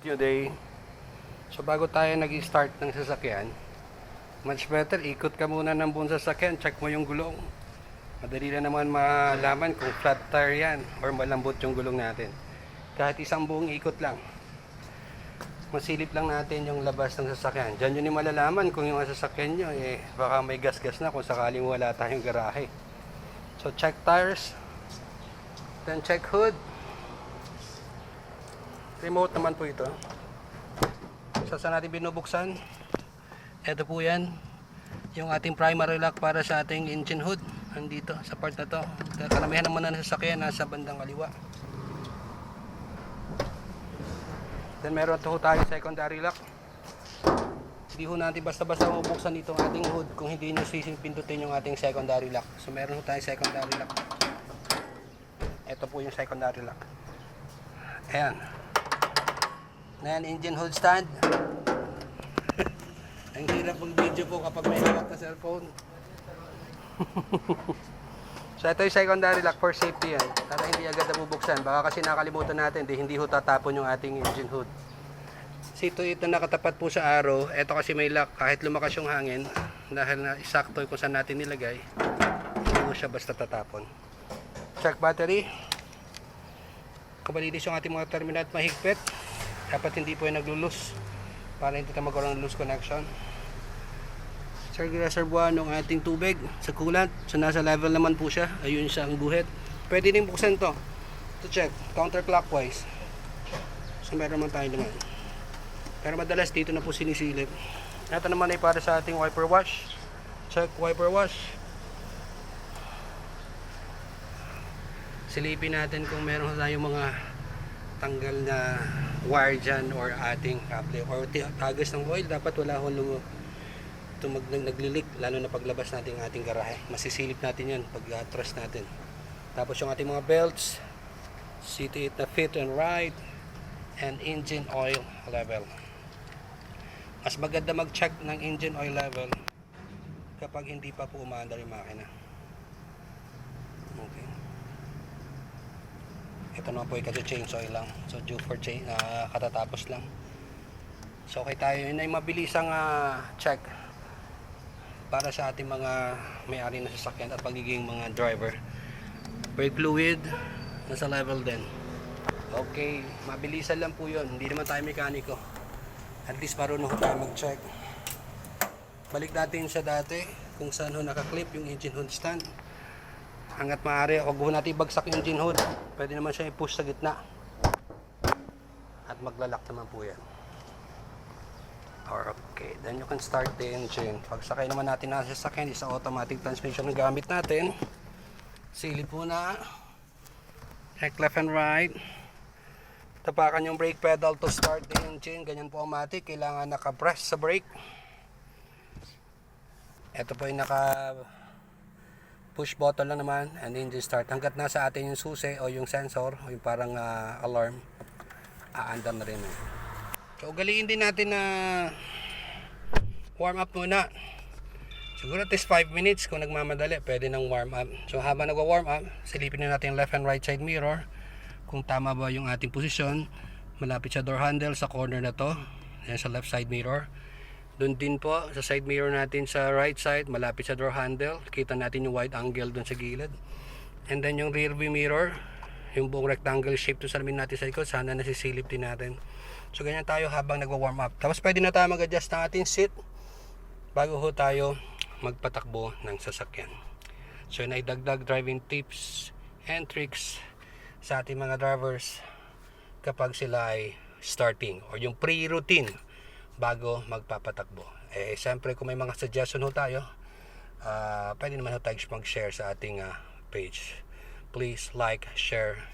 new day. So bago tayo nag-start ng sasakyan, much better ikot ka muna ng buong sasakyan, check mo yung gulong. Madali na naman malaman kung flat tire yan or malambot yung gulong natin. Kahit isang buong ikot lang, masilip lang natin yung labas ng sasakyan. Diyan yun yung malalaman kung yung sasakyan nyo baka may gas-gas na kung sakaling wala tayong garahe. So check tires, then check hood. Remote naman po ito. Saan natin binubuksan? Ito po yan, yung ating primary lock para sa ating engine hood. Andito sa part na to. Karamihan naman na sasakyan nasa bandang kaliwa. Then meron to tayo secondary lock. Hindi ho natin basta-basta bubuksan itong ating hood kung hindi nyo pindutin yung ating secondary lock. So meron ho tayo secondary lock. Ito po yung secondary lock. Ayan. Ayan, engine hood stand. Ang hirap mag-video po kapag may hawak na cellphone. So ito yung secondary lock for safety yan. Para hindi agad nabubuksan. Baka kasi nakalimutan natin, hindi ho tatapon yung ating engine hood. So ito nakatapat po sa arrow. Ito kasi may lock kahit lumakas yung hangin. Dahil na isakto kung saan natin nilagay, hindi mo siya basta tatapon. Check battery. Kabalitis yung ating mga terminal at mahigpit. Dapat hindi po yung naglulus para hindi tayo magkaroon ng loose connection. Check reservoir ng ating tubig sa coolant. So nasa level naman po siya. Ayun siya ang guhit. Pwede din buksan to check counterclockwise. So meron naman tayo naman. Pero madalas dito na po sinisilip. Ito naman ay para sa ating wiper wash. Check wiper wash. Silipin natin kung meron tayong mga tanggal na wire dyan or ating cable or tagas ng oil. Dapat wala akong naglilik, lalo na paglabas natin ng ating garahe. Masisilip natin yan pag trust natin. Tapos yung ating mga belts, CT8 na fit and right, and engine oil level. Mas maganda mag-check ng engine oil level kapag hindi pa po umaandar yung makina. Okay. Ito naman po ay kasi-change oil lang. So due for change, katatapos lang. So okay tayo. Yun ay mabilisang check para sa ating mga may-ari na sasakyan at pagiging mga driver. Brake fluid, nasa level din. Okay, mabilisan lang po yun. Hindi naman tayo mekaniko. At least marunong tayo mag-check. Balik natin sa dati kung saan ho nakaklip yung engine hood stand. Hanggat maaari, huwag ho natin ibagsak yung engine hood. Pwede naman siya i-push sa gitna. At maglalak naman po yan. Okay, then you can start the engine. Pag sakay naman natin na sasakyan, isa automatic transmission ang gamit natin. Silip muna. Check left and right. Tapakan yung brake pedal to start the engine. Ganyan po automatic. Kailangan naka-press sa brake. Ito po yung push button lang naman and engine start. Hanggat nasa atin yung susi o yung sensor o yung parang alarm, aandar na rin. So ugaliin din natin na warm up muna. Siguro at least 5 minutes kung nagmamadali, pwede nang warm up. So habang nagwa-warm up, silipin na natin yung left and right side mirror kung tama ba yung ating posisyon. Malapit sa door handle sa corner na to. Yan sa left side mirror. Doon din po sa side mirror natin sa right side, malapit sa door handle. Kita natin yung wide angle doon sa gilid. And then yung rear view mirror, yung buong rectangle shape to salamin natin sa likod, sana nasisilip din natin. So ganyan tayo habang nagwa-warm up. Tapos pwede na tayo mag-adjust ng ating seat bago ho tayo magpatakbo ng sasakyan. So yun ay dagdag driving tips and tricks sa ating mga drivers kapag sila ay starting or yung pre-routine bago magpapatakbo. Siyempre kung may mga suggestion ho tayo, pwede naman ho tayo mag-share sa ating page. Please like, share,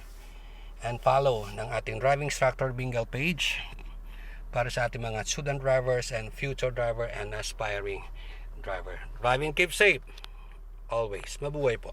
and follow ng ating Driving Instructor Bengal page para sa ating mga student drivers and future driver and aspiring driver. Driving keep safe always. Mabuhay po.